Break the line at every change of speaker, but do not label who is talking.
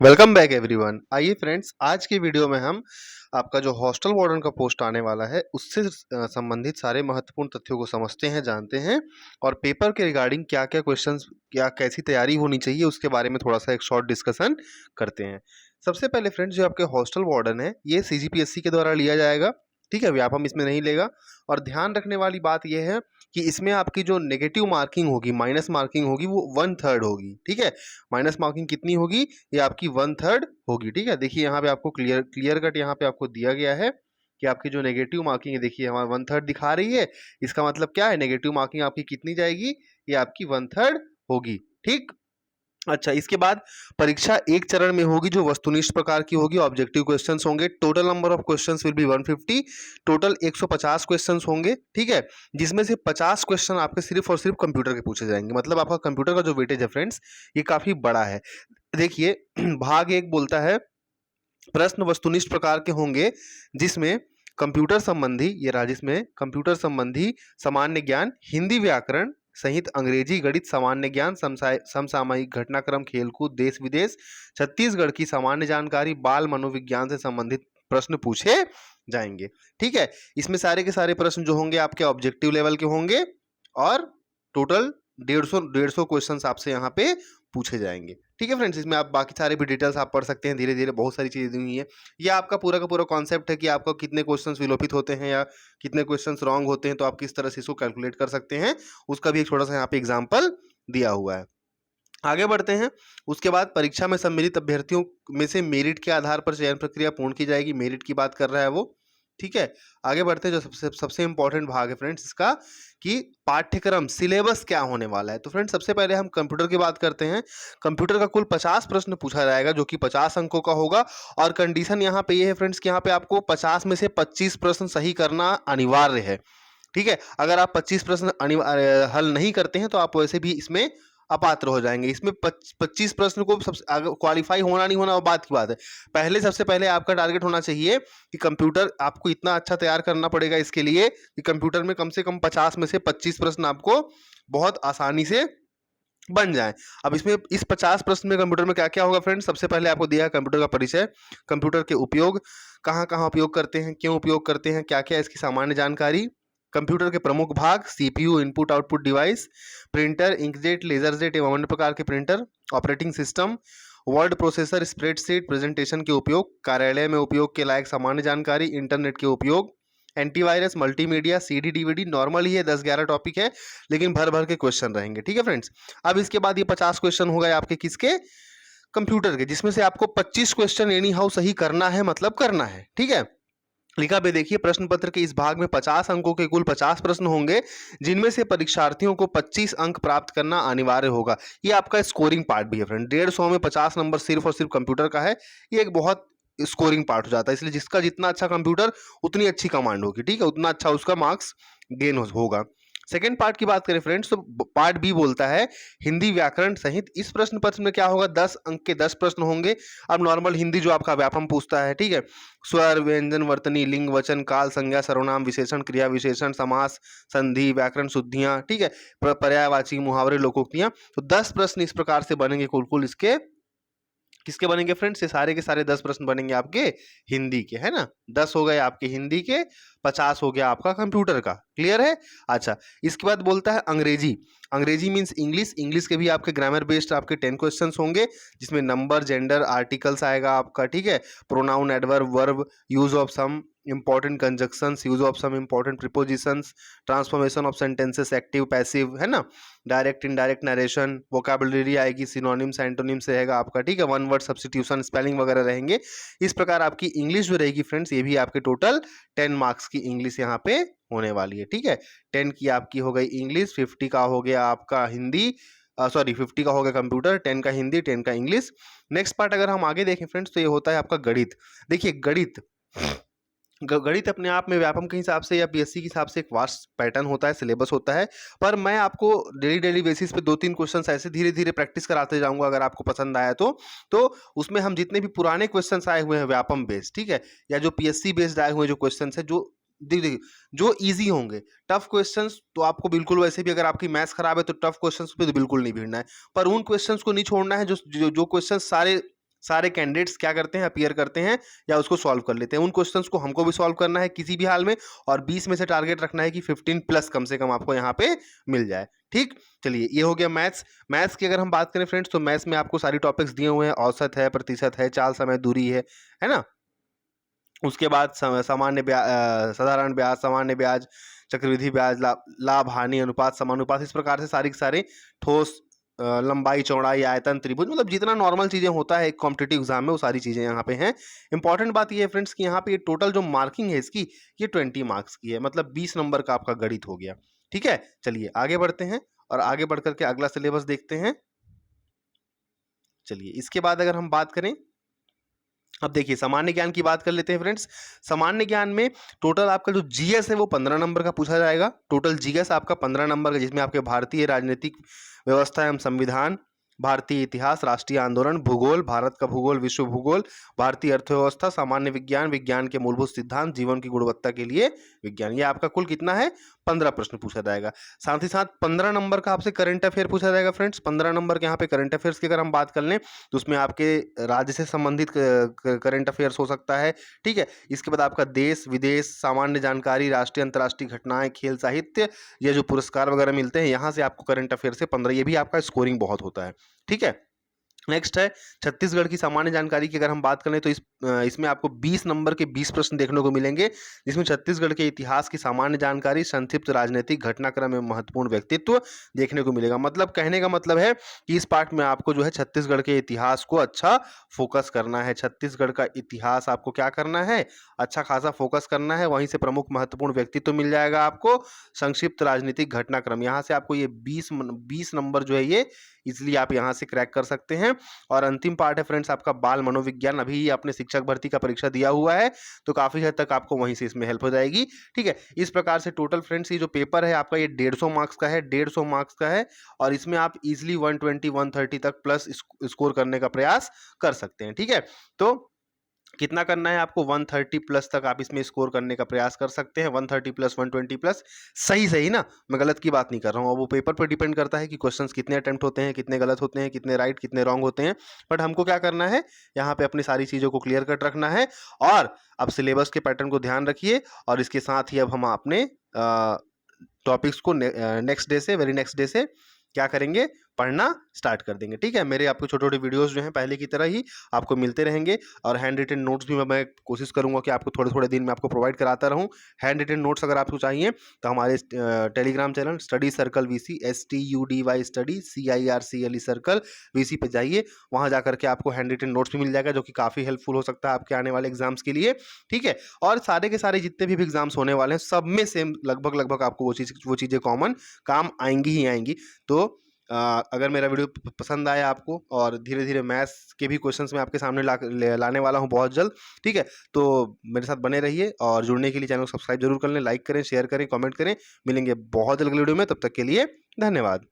Welcome back everyone. आइए friends, आज की वीडियो में हम आपका जो हॉस्टल वार्डन का पोस्ट आने वाला है उससे संबंधित सारे महत्वपूर्ण तथ्यों को समझते हैं, जानते हैं और पेपर के रिगार्डिंग क्या-क्या क्वेश्चंस, क्या कैसी तैयारी होनी चाहिए उसके बारे में थोड़ा सा एक शॉर्ट डिस्कशन करते हैं। सबसे पहले फ्रेंड्स, जो आपके हॉस्टल वार्डन है ये सीजीपीएससी के द्वारा लिया जाएगा। ठीक है, व्यापम इसमें नहीं लेगा। और ध्यान रखने वाली बात यह है कि इसमें आपकी जो नेगेटिव मार्किंग होगी, माइनस मार्किंग होगी, वो 1/3 होगी। ठीक है, माइनस मार्किंग कितनी होगी? ये आपकी 1/3 होगी। ठीक है, देखिए यहाँ पे आपको क्लियर क्लियर कट यहाँ पे आपको दिया गया है कि आपकी जो नेगेटिव मार्किंग है, देखिए हमारा 1/3 दिखा रही है। इसका मतलब क्या है? नेगेटिव मार्किंग आपकी कितनी जाएगी? ये आपकी 1/3 होगी। ठीक। अच्छा, इसके बाद परीक्षा एक चरण में होगी जो वस्तुनिष्ठ प्रकार की होगी। ऑब्जेक्टिव क्वेश्चंस होंगे। Total number of questions will be 150। Total 150 questions होंगे। ठीक है, जिसमें से 50 क्वेश्चन आपके सिर्फ और सिर्फ कंप्यूटर के पूछे जाएंगे। मतलब आपका कंप्यूटर का जो वेटेज है फ्रेंड्स, ये काफी बड़ा है। देखिए भाग एक बोलता है प्रश्न वस्तुनिष्ठ प्रकार के होंगे, जिसमें कंप्यूटर संबंधी, ये रहा, जिसमें कंप्यूटर संबंधी सामान्य ज्ञान, हिंदी व्याकरण सहित अंग्रेजी, गणित, सामान्य ज्ञान, समसामयिक घटनाक्रम, खेलकूद, देश विदेश, छत्तीसगढ़ की सामान्य जानकारी, बाल मनोविज्ञान से संबंधित प्रश्न पूछे जाएंगे। ठीक है, इसमें सारे के सारे प्रश्न जो होंगे आपके ऑब्जेक्टिव लेवल के होंगे और टोटल 150 क्वेश्चंस आपसे यहाँ पे पूछे जाएंगे। ठीक है फ्रेंड्स, इसमें आप बाकी सारे भी डिटेल्स आप पढ़ सकते हैं। धीरे धीरे बहुत सारी चीजें दी हुई है। ये आपका पूरा का पूरा कॉन्सेप्ट है कि आपको कितने क्वेश्चंस विलोपित होते हैं या कितने क्वेश्चंस रॉन्ग होते हैं, तो आप किस तरह से इसको कैलकुलेट कर सकते हैं, उसका भी एक छोटा सा यहाँ पे एग्जाम्पल दिया हुआ है। आगे बढ़ते हैं। उसके बाद परीक्षा में सम्मिलित अभ्यर्थियों में से मेरिट के आधार पर चयन प्रक्रिया पूर्ण की जाएगी। मेरिट की बात कर रहा है वो। ठीक है, आगे बढ़ते हैं। जो सबसे सबसे इंपॉर्टेंट भाग है फ्रेंड्स इसका, कि पाठ्यक्रम सिलेबस क्या होने वाला है। तो फ्रेंड्स, सबसे पहले हम कंप्यूटर की बात करते हैं। कंप्यूटर का कुल 50 प्रश्न पूछा जाएगा, जो कि 50 अंकों का होगा। और कंडीशन यहाँ पे ये है फ्रेंड्स कि यहाँ पे आपको 50 में से 25 प्रश्न सही करना अनिवार्य है। ठीक है, अगर आप 25 प्रश्न हल नहीं करते हैं तो आप वैसे भी इसमें अपात्र हो जाएंगे। इसमें 25 प्रश्न को सबसे क्वालिफाई होना नहीं होना वो बात की बात है। पहले सबसे पहले आपका टारगेट होना चाहिए कि कंप्यूटर आपको इतना अच्छा तैयार करना पड़ेगा इसके लिए कि कंप्यूटर में कम से कम 50 में से 25 प्रश्न आपको बहुत आसानी से बन जाए। अब इसमें इस 50 प्रश्न में कंप्यूटर में क्या क्या होगा फ्रेंड्स? सबसे पहले आपको दिया है कंप्यूटर का परिचय, कंप्यूटर के उपयोग, कहाँ कहाँ उपयोग करते हैं, क्यों उपयोग करते हैं, क्या क्या इसकी सामान्य जानकारी, कंप्यूटर के प्रमुख भाग, CPU, input output device, printer, inkjet, LaserJet एवं अन्य प्रकार के printer, operating system, word processor, spreadsheet, presentation के उपयोग, कार्यालय में उपयोग के लायक सामान्य जानकारी, इंटरनेट के उपयोग, antivirus, multimedia, CD DVD. Normal ही है, 10-11 टॉपिक है, लेकिन भर भर के क्वेश्चन रहेंगे। ठीक है फ्रेंड्स, अब इसके बाद ये 50 क्वेश्चन हो गए आपके किसके? कंप्यूटर के, जिसमें से आपको 25 क्वेश्चन एनी हाउ सही करना है, मतलब करना है। ठीक है, लिखा पे देखिए, प्रश्न पत्र के इस भाग में 50 अंकों के कुल 50 प्रश्न होंगे, जिनमें से परीक्षार्थियों को 25 अंक प्राप्त करना अनिवार्य होगा। ये आपका स्कोरिंग पार्ट भी है फ्रेंड। 150 में 50 नंबर सिर्फ और सिर्फ कंप्यूटर का है। ये एक बहुत स्कोरिंग पार्ट हो जाता है, इसलिए जिसका जितना अच्छा कंप्यूटर उतनी अच्छी कमांड होगी। ठीक है, उतना अच्छा उसका मार्क्स गेन होगा। सेकेंड पार्ट की बात करें फ्रेंड्स, तो पार्ट बी बोलता है हिंदी व्याकरण सहित। इस प्रश्न पत्र में क्या होगा? 10 अंक के 10 प्रश्न होंगे। अब नॉर्मल हिंदी जो आपका व्यापम पूछता है, ठीक है, स्वर, व्यंजन, वर्तनी, लिंग, वचन, काल, संज्ञा, सर्वनाम, विशेषण, क्रिया विशेषण, समास, संधि, व्याकरण शुद्धियां, ठीक है, पर्यायवाची, मुहावरे, लोकोक्तियां। तो 10 प्रश्न इस प्रकार से बनेंगे कुल इसके। किसके बनेंगे फ्रेंड्स? ये सारे के सारे 10 प्रश्न बनेंगे आपके हिंदी के, है ना। 10 हो गए आपके हिंदी के, 50 हो गया आपका कंप्यूटर का। क्लियर है? अच्छा, इसके बाद बोलता है अंग्रेजी। अंग्रेजी मीन्स इंग्लिश। इंग्लिश के भी आपके ग्रामर बेस्ड आपके 10 क्वेश्चन होंगे, जिसमें नंबर, जेंडर, आर्टिकल्स आएगा आपका। ठीक है, pronoun, adverb, verb, use of some important conjunctions, use of some important prepositions, transformation of sentences, active passive, है ना, डायरेक्ट इनडायरेक्ट नरेशन, वोकैबुलरी आएगी, सिनोनिम्स एंटोनिम्स रहेगा आपका। ठीक है, वन वर्ड सब्स्टिट्यूशन, स्पेलिंग वगैरह रहेंगे। इस प्रकार आपकी इंग्लिश जो रहेगी फ्रेंड्स, ये भी आपके टोटल 10 मार्क्स की इंग्लिश यहाँ पे होने वाली है। ठीक है, 10 की आपकी हो गई इंग्लिश, 50 का हो गया आपका हिंदी, सॉरी 50 का हो गया कंप्यूटर, 10 का हिंदी, 10 का इंग्लिश। नेक्स्ट पार्ट अगर हम आगे देखें फ्रेंड्स, तो ये होता है आपका गणित। देखिए गणित, गणित अपने आप में व्यापम के हिसाब से या पीएससी के हिसाब से एक वास्ट पैटर्न होता है, सिलेबस होता है। पर मैं आपको डेली डेली बेसिस पे 2-3 क्वेश्चंस ऐसे धीरे धीरे प्रैक्टिस कराते जाऊंगा, अगर आपको पसंद आया तो उसमें हम जितने भी पुराने क्वेश्चंस आए हुए हैं व्यापम बेस्ड, ठीक है, या जो पीएससी बेस्ड आए हुए जो क्वेश्चंस है, जो देखिए जो इजी होंगे। टफ क्वेश्चंस तो आपको बिल्कुल, वैसे भी अगर आपकी मैथ्स खराब है तो टफ क्वेश्चंस पे तो बिल्कुल नहीं भिड़ना है। पर उन क्वेश्चंस को नहीं छोड़ना है जो क्वेश्चंस सारे सारे कैंडिडेट्स क्या करते हैं, अपीयर करते हैं या उसको सॉल्व कर लेते हैं। उन क्वेश्चंस को हमको भी सॉल्व करना है किसी भी हाल में, और 20 में से टारगेट रखना है कि 15 प्लस कम से कम आपको यहाँ पे मिल जाए। ठीक, चलिए ये हो गया मैथ्स। मैथ्स की अगर हम बात करें फ्रेंड्स, तो मैथ्स में आपको सारी टॉपिक्स दिए हुए हैं, औसत है, प्रतिशत है, चाल समय दूरी है ना। उसके बाद साधारण ब्याज, सामान्य ब्याज, चक्रवृद्धि ब्याज, लाभ हानि अनुपात, समानुपात, इस प्रकार से सारी के सारे ठोस, लंबाई, चौड़ाई, आयतन, त्रिभुज, मतलब जितना नॉर्मल चीजें होता है एक कॉम्पिटिटिव एग्जाम में, वो सारी चीजें यहाँ पे हैं। इंपॉर्टेंट बात ये है फ्रेंड्स कि यहाँ पे ये टोटल जो मार्किंग है इसकी, ये 20 मार्क्स की है, मतलब 20 नंबर का आपका गणित हो गया। ठीक है, चलिए आगे बढ़ते हैं और आगे बढ़ करके अगला सिलेबस देखते हैं। चलिए इसके बाद अगर हम बात करें, अब देखिए सामान्य ज्ञान की बात कर लेते हैं फ्रेंड्स। सामान्य ज्ञान में टोटल आपका जो जीएस है वो 15 नंबर का पूछा जाएगा। टोटल जीएस आपका 15 नंबर का, जिसमें आपके भारतीय राजनीतिक व्यवस्था एवं संविधान, भारतीय इतिहास, राष्ट्रीय आंदोलन, भूगोल, भारत का भूगोल, विश्व भूगोल, भारतीय अर्थव्यवस्था, सामान्य विज्ञान, विज्ञान के मूलभूत सिद्धांत, जीवन की गुणवत्ता के लिए विज्ञान, ये आपका कुल कितना है, 15 प्रश्न पूछा जाएगा। साथ ही साथ 15 नंबर का आपसे करंट अफेयर पूछा जाएगा फ्रेंड्स। 15 नंबर के यहाँ पे करंट अफेयर्स की अगर हम बात कर लें, तो उसमें आपके राज्य से संबंधित करंट अफेयर्स हो सकता है। ठीक है, इसके बाद आपका देश विदेश, सामान्य जानकारी, राष्ट्रीय अंतर्राष्ट्रीय घटनाएं, खेल साहित्य, ये जो पुरस्कार वगैरह मिलते हैं, यहाँ से आपको करंट अफेयर से 15, ये भी आपका स्कोरिंग बहुत होता है। ठीक है, नेक्स्ट है छत्तीसगढ़ की सामान्य जानकारी की अगर हम बात करें, तो इसमें आपको 20 नंबर के 20 प्रश्न देखने को मिलेंगे, जिसमें छत्तीसगढ़ के इतिहास की सामान्य जानकारी, संक्षिप्त राजनीतिक घटनाक्रम एवं महत्वपूर्ण व्यक्तित्व देखने को मिलेगा। मतलब कहने का मतलब है कि इस पार्ट में आपको जो है छत्तीसगढ़ के इतिहास को अच्छा फोकस करना है। छत्तीसगढ़ का इतिहास आपको क्या करना है, अच्छा खासा फोकस करना है। वहीं से प्रमुख महत्वपूर्ण व्यक्तित्व मिल जाएगा आपको, संक्षिप्त राजनीतिक घटनाक्रम, यहाँ से आपको ये 20 नंबर जो है ये इसलिए आप यहाँ से क्रैक कर सकते हैं। और अंतिम पार्ट है फ्रेंड्स आपका बाल मनोविज्ञान। अभी आपने शिक्षक भर्ती का परीक्षा दिया हुआ है, तो काफी हद तक आपको वहीं से इसमें हेल्प हो जाएगी। ठीक है, इस प्रकार से टोटल फ्रेंड्स ये जो पेपर है आपका, ये 150 मार्क्स का है, 150 मार्क्स का है, और इसमें आप इजिली 120 130 तक प्लस स्कोर करने का प्रयास कर सकते हैं। ठीक है, तो कितना करना है आपको, 130 प्लस तक आप इसमें स्कोर करने का प्रयास कर सकते हैं। 130 प्लस 120 प्लस, सही सही ना, मैं गलत की बात नहीं कर रहा हूँ। अब वो पेपर पर डिपेंड करता है कि क्वेश्चंस कितने अटेम्प्ट होते हैं, कितने गलत होते हैं, कितने राइट कितने रॉन्ग होते हैं। बट हमको क्या करना है, यहाँ पे अपनी सारी चीज़ों को क्लियर कट रखना है। और अब सिलेबस के पैटर्न को ध्यान रखिए, और इसके साथ ही अब हम अपने टॉपिक्स को नेक्स्ट डे से, वेरी नेक्स्ट डे से क्या करेंगे, पढ़ना स्टार्ट कर देंगे। ठीक है, मेरे आपको छोटे छोटे वीडियोस जो हैं पहले की तरह ही आपको मिलते रहेंगे, और हैंड रिटन नोट्स भी मैं कोशिश करूंगा कि आपको थोड़े थोड़े दिन में आपको प्रोवाइड कराता रहूं। हैंड रिटन नोट्स अगर आपको चाहिए तो हमारे Telegram channel study circle VC, STUDY study CIRCLE circle VC पे जाइए, वहां जाकर के आपको हैंड रिटन नोट्स भी मिल जाएगा, जो कि काफ़ी हेल्पफुल हो सकता है आपके आने वाले एग्जाम्स के लिए। ठीक है, और सारे के सारे जितने भी एग्जाम्स होने वाले हैं, सब में सेम लगभग लगभग आपको वो चीज़ें कॉमन काम आएंगी ही आएंगी। तो अगर मेरा वीडियो पसंद आया आपको, और धीरे धीरे मैथ्स के भी क्वेश्चंस मैं आपके सामने लाने वाला हूं बहुत जल्द। ठीक है, तो मेरे साथ बने रहिए, और जुड़ने के लिए चैनल को सब्सक्राइब जरूर कर लें, लाइक करें, शेयर करें, कमेंट करें। मिलेंगे बहुत जल्द अगले वीडियो में, तब तक के लिए धन्यवाद।